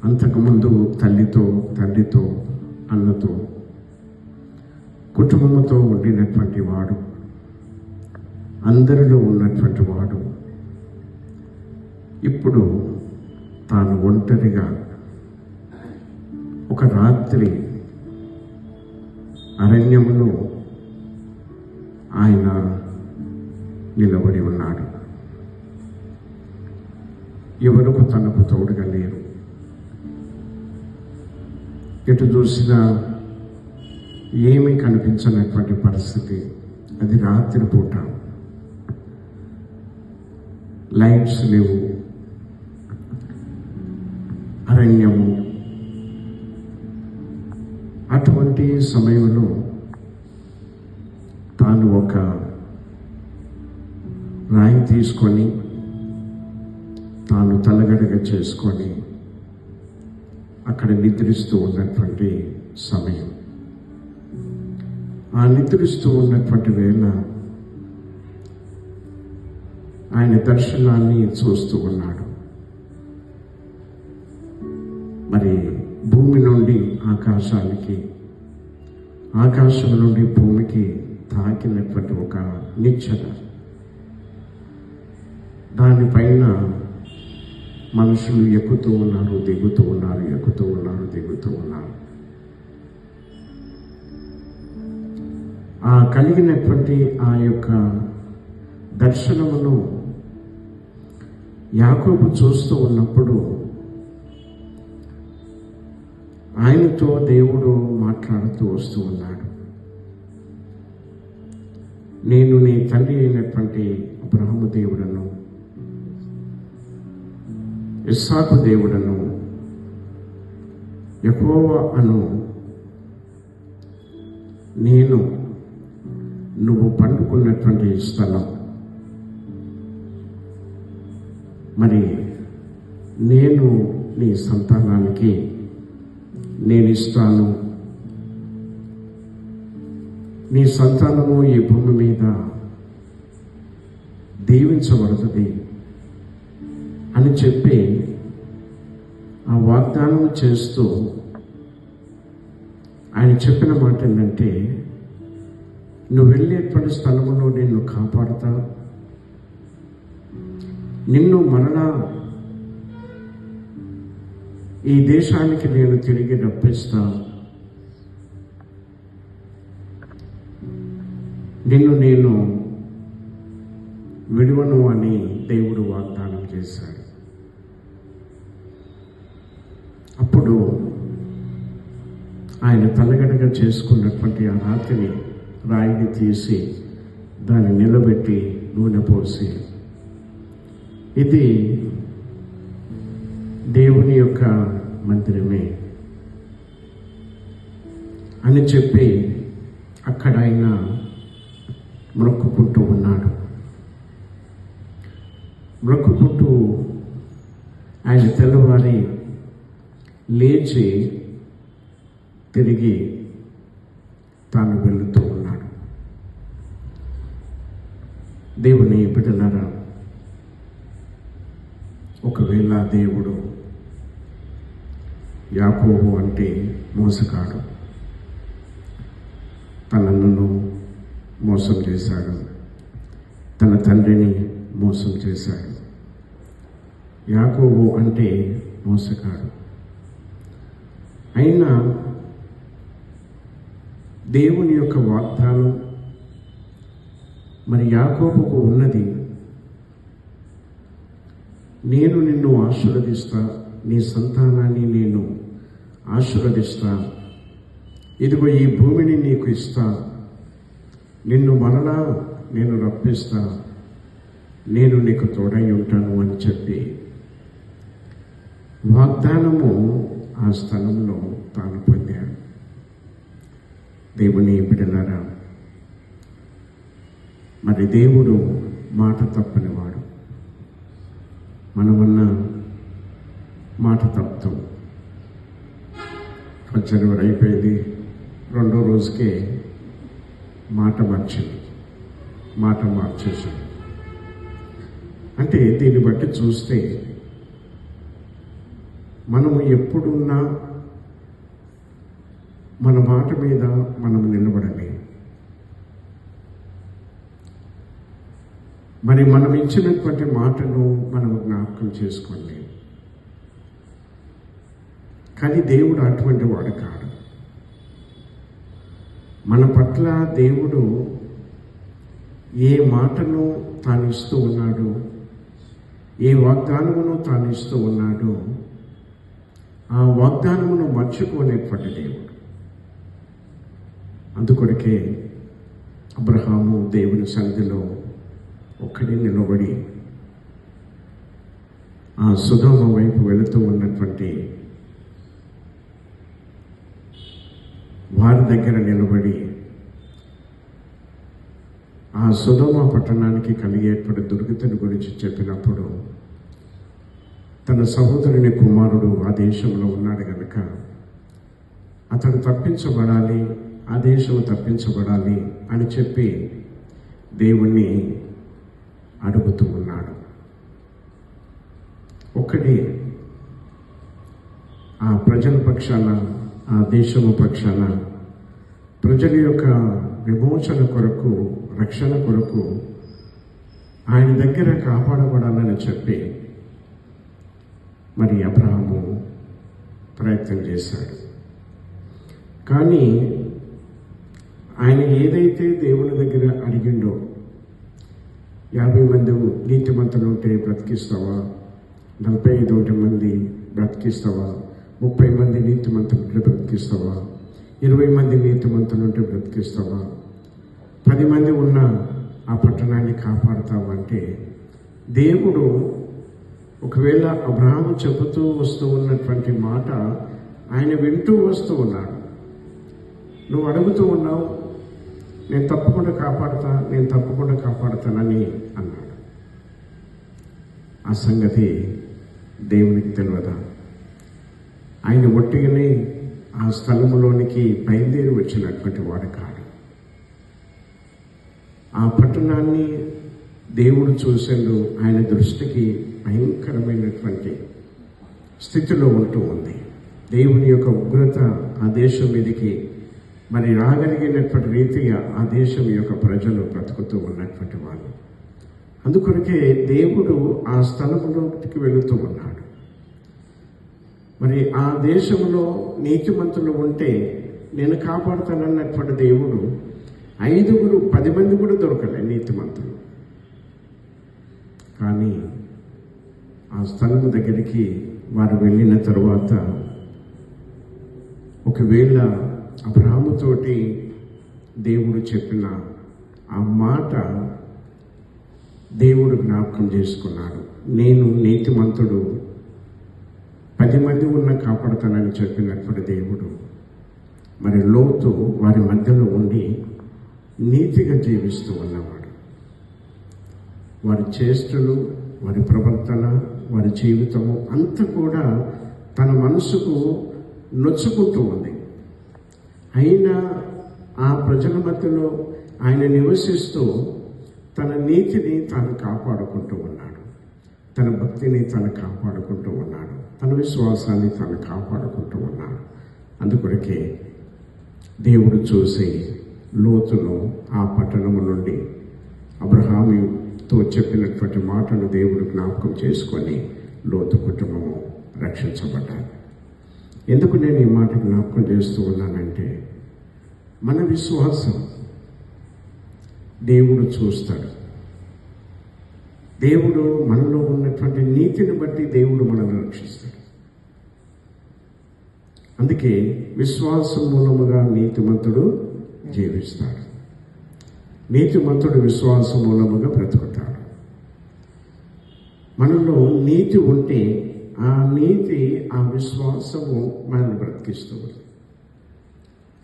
అంతకుముందు తల్లితో, తండ్రితో, అన్నతో, కుటుంబంతో ఉండినటువంటి వాడు, అందరిలో ఉన్నటువంటి వాడు ఇప్పుడు తాను ఒంటరిగా ఒక రాత్రి అరణ్యంలో ఆయన నిలబడి ఉన్నాడు. ఎవరికి తనకు తోడుగా లేరు. ఎటు చూసినా ఏమీ కనిపించనటువంటి పరిస్థితి. అది రాత్రి పూట, లైట్స్ లేవు, అరణ్యము. అటువంటి సమయంలో తాను ఒక రాయి తీసుకొని తాను తలగడగా చేసుకొని అక్కడ నిద్రిస్తూ ఉన్నటువంటి సమయం. ఆ నిద్రిస్తూ ఉన్నటువంటి వేళ ఆయన దర్శనాన్ని చూస్తూ ఉన్నాడు. మరి భూమి నుండి ఆకాశానికి, ఆకాశం నుండి భూమికి తాకినటువంటి ఒక నిచ్చెన, దానిపైన మనుషులు ఎక్కుతూ ఉన్నారు, దిగుతూ ఉన్నారు, ఎక్కుతూ ఉన్నారు, దిగుతూ ఉన్నారు. ఆ కలిగినటువంటి ఆ యొక్క దర్శనమును యాకోబు చూస్తూ ఉన్నప్పుడు ఆయనతో దేవుడు మాట్లాడుతూ వస్తూ ఉన్నాడు. నేను నీ తండ్రి అయినటువంటి అబ్రహాము దేవుడను, ఇస్సాకు దేవుడను, యెహోవా అను నేను నువ్వు పండుకున్నటువంటి స్థలం. మరి నేను నీ సంతానానికి నేను ఇస్తాను, నీ సంతానము ఈ భూమి మీద దీవించబడుతుంది అని చెప్పి ఆ వాగ్దానం చేస్తూ ఆయన చెప్పిన మాట ఏంటంటే, నువ్వు వెళ్ళేటువంటి స్థలంలో నిన్ను కాపాడుతా, నిన్ను మరలా ఈ దేశానికి నేను తిరిగి రప్పిస్తా, నిన్ను నేను విడువను అని దేవుడు వాగ్దానం చేశాడు. అప్పుడు ఆయన తలగడగా చేసుకున్నటువంటి ఆ రాత్రిని రాయిని తీసి దాన్ని నిలబెట్టి నూనె పోసి, ఇది దేవుని యొక్క మందిరమే అని చెప్పి అక్కడ ఆయన మొక్కుకుంటూ ఉన్నాడు. మొక్కుకుంటూ ఆయన తెల్లవారి లేచి తిరిగి తాను వెళుతూ ఉన్నాడు. దేవుని బిడ్డలారా, ఒకవేళ దేవుడు యాకోబు అంటే మోసగాడు, తనను మోసం చేశాడు, తన తండ్రిని మోసం చేశాడు. యాకోబు అంటే మోసగాడు. అయినా దేవుని యొక్క వాగ్దానం మరి యాకోబుకు ఉన్నది. నేను నిన్ను ఆశీర్వదిస్తా, నీ సంతానాన్ని నేను ఆశీర్వదిస్తా, ఇదిగో ఈ భూమిని నీకు ఇస్తా, నిన్ను మరలా నేను రప్పిస్తా, నేను నీకు తోడై ఉంటాను అని చెప్పి వాగ్దానము ఆ స్థలంలో తాను పొందాడు. దేవుని బిడ్డలారా, మరి దేవుడు మాట తప్పనివాడు. మనమన్నా మాట తప్పుతాం. జనవరి అయిపోయింది, రెండో రోజుకే మాట మార్చేసాం. అంటే దీన్ని బట్టి చూస్తే మనము ఎప్పుడున్నా మన మాట మీద మనం నిలబడాలి. మరి మనం ఇచ్చినటువంటి మాటను మనం జ్ఞాపకం చేసుకోండి. కానీ దేవుడు అటువంటి వాడు కాడు. మన పట్ల దేవుడు ఏ మాటను తాను ఇస్తూ ఉన్నాడు, ఏ వాగ్దానమును తాను ఇస్తూ ఉన్నాడో ఆ వాగ్దానమును మర్చిపోలేటువంటి దేవుడు. అందుకొరకే అబ్రహాము దేవుని సన్నిధిలో ఒక్కడే నిలబడి ఆ సొదొమ వైపు వెళుతూ ఉన్నటువంటి వారి దగ్గర నిలబడి ఆ సొదొమ పట్టణానికి కలిగేటువంటి దుర్గతిని గురించి చెప్పినప్పుడు తన సహోదరుని కుమారుడు ఆ దేశంలో ఉన్నాడు కనుక అతడు తప్పించబడాలి, ఆ దేశం తప్పించబడాలి అని చెప్పి దేవుణ్ణి అడుగుతూ ఉన్నాడు. ఒక్కడే ఆ ప్రజల పక్షాన, ఆ దేశము పక్షాన, ప్రజల యొక్క విమోచన కొరకు, రక్షణ కొరకు ఆయన దగ్గర కాపాడబడాలని చెప్పి మరి అబ్రహాము ప్రయత్నం చేశాడు. కానీ ఆయన ఏదైతే దేవుని దగ్గర అడిగిండో, 50 మంది నీతిమంతులు ఉంటే బ్రతికిస్తావా, 45 మంది బ్రతికిస్తావా, 30 మంది నీతిమంతులు ఉంటే బ్రతికిస్తావా, 20 మంది నీతిమంతులు ఉంటే బ్రతికిస్తావా, 10 మంది ఉన్న ఆ పట్టణాన్ని కాపాడుతావా అంటే దేవుడు ఒకవేళ అబ్రహాము చెబుతూ వస్తూ ఉన్నటువంటి మాట ఆయన వింటూ వస్తూ ఉన్నాడు. నువ్వు అడుగుతూ ఉన్నావు, నేను తప్పకుండా కాపాడుతానని అన్నాడు. ఆ సంగతి దేవునికి తెలియదా? ఆయన ఒట్టిగానే ఆ స్థలములోనికి బయలుదేరి వచ్చినటువంటి వాడు కాదు. ఆ పట్టణాన్ని దేవుడు చూసేందు ఆయన దృష్టికి భయంకరమైనటువంటి స్థితిలో ఉంటూ ఉంది. దేవుని యొక్క ఉగ్రత ఆ దేశం మీదకి మరి రాగలిగినటువంటి రీతిగా ఆ దేశం యొక్క ప్రజలు బ్రతుకుతూ ఉన్నటువంటి వాళ్ళు. అందుకొరకే దేవుడు ఆ స్థలంలోకి వెళుతూ ఉన్నాడు. మరి ఆ దేశంలో నీతిమంతులు ఉంటే నేను కాపాడుతానన్నటువంటి దేవుడు 10 మంది కూడా దొరకలే నీతిమంతులు. కానీ ఆ స్థలం దగ్గరికి వారు వెళ్ళిన తరువాత ఒకవేళ అబ్రహాముతోటి దేవుడు చెప్పిన ఆ మాట దేవుడు జ్ఞాపకం చేసుకున్నాడు. నేను నీతిమంతుడు 10 మంది ఉన్న కాపాడుతానని చెప్పినప్పుడు దేవుడు మరి లోతు వారి మధ్యలో ఉండి నీతిగా జీవిస్తూ ఉన్నవాడు. వారి చేష్టలు, వారి ప్రవర్తన, వారి జీవితము అంతా కూడా తన మనసుకు నొచ్చుకుంటూ ఉంది. అయినా ఆ ప్రజల మధ్యలో ఆయన నివసిస్తూ తన నీతిని తాను కాపాడుకుంటూ ఉన్నాడు, తన భక్తిని తాను కాపాడుకుంటూ ఉన్నాడు, తన విశ్వాసాన్ని తాను కాపాడుకుంటూ ఉన్నాడు. అందుకొరకే దేవుడు చూసి లోతును ఆ పట్టణము నుండి అబ్రహాముతో చెప్పినటువంటి మాటను దేవుడు జ్ఞాపకం చేసుకొని లోతు కుటుంబము రక్షించబడ్డారు. ఎందుకు నేను ఈ మాట జ్ఞాపకం చేస్తూ ఉన్నానంటే మన విశ్వాసం దేవుడు చూస్తాడు. దేవుడు మనలో ఉన్నటువంటి నీతిని బట్టి దేవుడు మనల్ని రక్షిస్తాడు. అందుకే విశ్వాసం మూలముగా నీతిమంతుడు జీవిస్తాడు. నీతిమంతుడు విశ్వాసం మూలముగా బ్రతుకుతాడు. మనలో నీతి ఉంటే ఆ నీతి, ఆ విశ్వాసము మనల్ని బ్రతికిస్తుంది.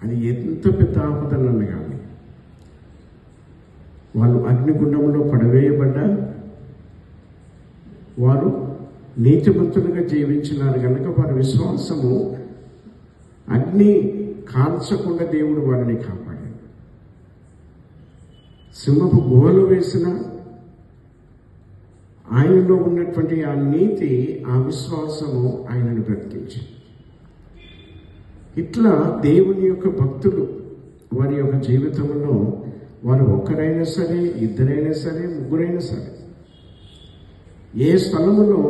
అది ఎంత పెద్ద ఆపదనన్నా కానీ, వాళ్ళు అగ్నిగుండంలో పడవేయబడ్డా వారు నీతిమంతులుగా జీవించినారు కనుక వారి విశ్వాసము అగ్ని కాల్చకుండా దేవుడు వారిని కాపాడాడు. సింహపు గుహలు వేసిన ఆయనలో ఉన్నటువంటి ఆ నీతి, ఆ విశ్వాసము ఆయనను బ్రతికించింది. ఇట్లా దేవుని యొక్క భక్తులు వారి యొక్క జీవితంలో వారు ఒక్కరైనా సరే, ఇద్దరైనా సరే, ముగ్గురైనా సరే, ఏ స్థలములో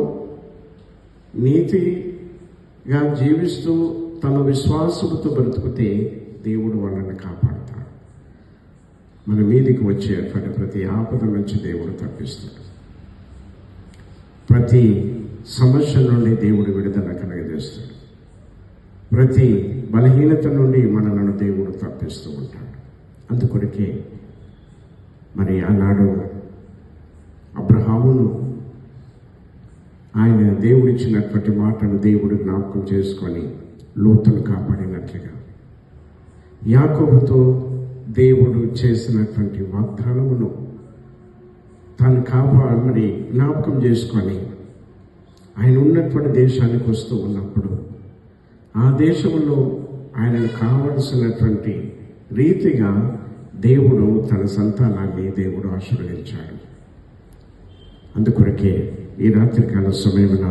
నీతిగా జీవిస్తూ తన విశ్వాసముతో బ్రతుకుతే దేవుడు వాళ్ళని కాపాడుతాడు. మన మీదికి వచ్చేటువంటి ప్రతి ఆపద నుంచి దేవుడు తప్పిస్తాడు. ప్రతి సమస్య నుండి దేవుడు విడుదల కలగజేస్తాడు. ప్రతి బలహీనత నుండి మనలను దేవుడు తప్పిస్తూ ఉంటాడు. అందుకొరకే మరి ఆనాడు అబ్రహామును ఆయన దేవుడిచ్చినటువంటి మాటను దేవుడు జ్ఞాపకం చేసుకొని లోతును కాపాడినట్లుగా, యాకోబుతో దేవుడు చేసినటువంటి వాగ్దానమును తాను మరి జ్ఞాపకం చేసుకొని ఆయన ఉన్నటువంటి దేశానికి వస్తూ ఉన్నప్పుడు ఆ దేశంలో ఆయనకు కావలసినటువంటి రీతిగా దేవుడు తన సంతానాన్ని దేవుడు ఆశీర్వదించాడు. అందుకొరకే ఈ రాత్రికాల సమయమున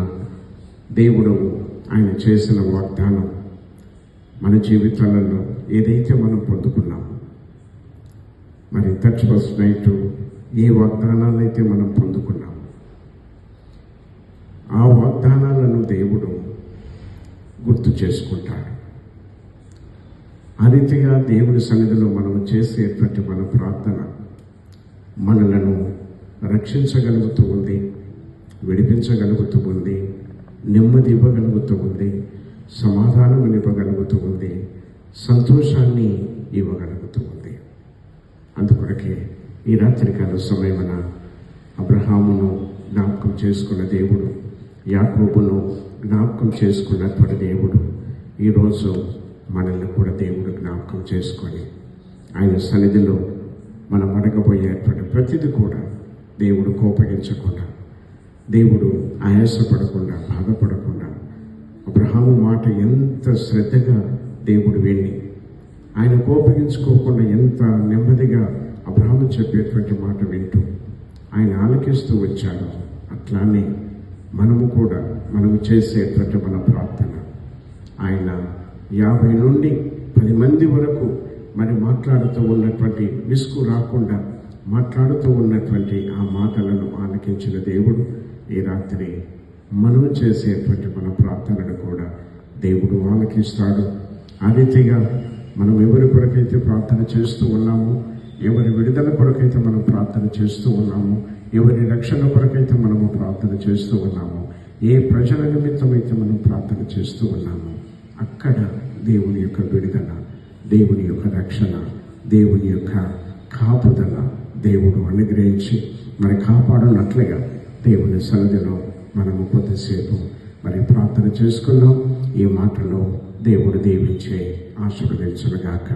దేవుడు ఆయన చేసిన వాగ్దానం మన జీవితాలలో ఏదైతే మనం పొందుకున్నామో, మరి 31st నైట్ ఏ వాగ్దానాలైతే మనం పొందుకున్నామో ఆ వాగ్దానాలను దేవుడు గుర్తు చేసుకుంటాడు. ఆ రీతిగా దేవుని సన్నిధిలో మనం చేసేటువంటి మన ప్రార్థన మనలను రక్షించగలుగుతూ ఉంది, విడిపించగలుగుతూ ఉంది, నెమ్మది ఇవ్వగలుగుతూ ఉంది, సమాధానం ఇవ్వగలుగుతూ ఉంది, సంతోషాన్ని ఇవ్వగలుగుతూ ఉంది. అందుకొరకే ఈ రాత్రికాల సమయమున అబ్రహామును జ్ఞాపకం చేసుకున్న దేవుడు, యాకోబును జ్ఞాపకం చేసుకున్నటువంటి దేవుడు ఈరోజు మనల్ని కూడా దేవుడు జ్ఞాపకం చేసుకొని ఆయన సన్నిధిలో మనం అడగబోయేటువంటి ప్రతిదీ కూడా దేవుడు కోపగించకుండా, దేవుడు ఆయాసపడకుండా, బాధపడకుండా, అబ్రహాము మాట ఎంత శ్రద్ధగా దేవుడు విని ఆయన కోపగించుకోకుండా ఎంత నెమ్మదిగా అబ్రహాము చెప్పేటువంటి మాట వింటూ ఆయన ఆలకిస్తూ వచ్చాడు. అట్లానే మనము చేసేటువంటి మన ప్రార్థన ఆయన 50 నుండి 10 మంది వరకు మరి మాట్లాడుతూ ఉన్నటువంటి విసుగు రాకుండా మాట్లాడుతూ ఉన్నటువంటి ఆ మాటలను ఆలకించిన దేవుడు ఈ రాత్రి మనం చేసేటువంటి మన ప్రార్థనను కూడా దేవుడు ఆలకిస్తాడు. ఆ రీతిగా మనం ఎవరి కొరకైతే ప్రార్థన చేస్తూ ఉన్నామో, ఎవరి విడుదల కొరకైతే మనం ప్రార్థన చేస్తూ ఉన్నామో, ఎవరి రక్షణ కొరకైతే మనము ప్రార్థన చేస్తూ ఉన్నామో, ఏ ప్రజల నిమిత్తమైతే మనం ప్రార్థన చేస్తూ ఉన్నామో అక్కడ దేవుని యొక్క విడుదల, దేవుని యొక్క రక్షణ, దేవుని యొక్క కాపుదల దేవుడు అనుగ్రహించి మరి కాపాడునట్లుగా దేవుని సన్నిధిలో మనము కొద్దిసేపు మరి ప్రార్థన చేసుకుందాం. ఈ మాటలో దేవుడు దీవించే ఆశీర్వదించునుగాక.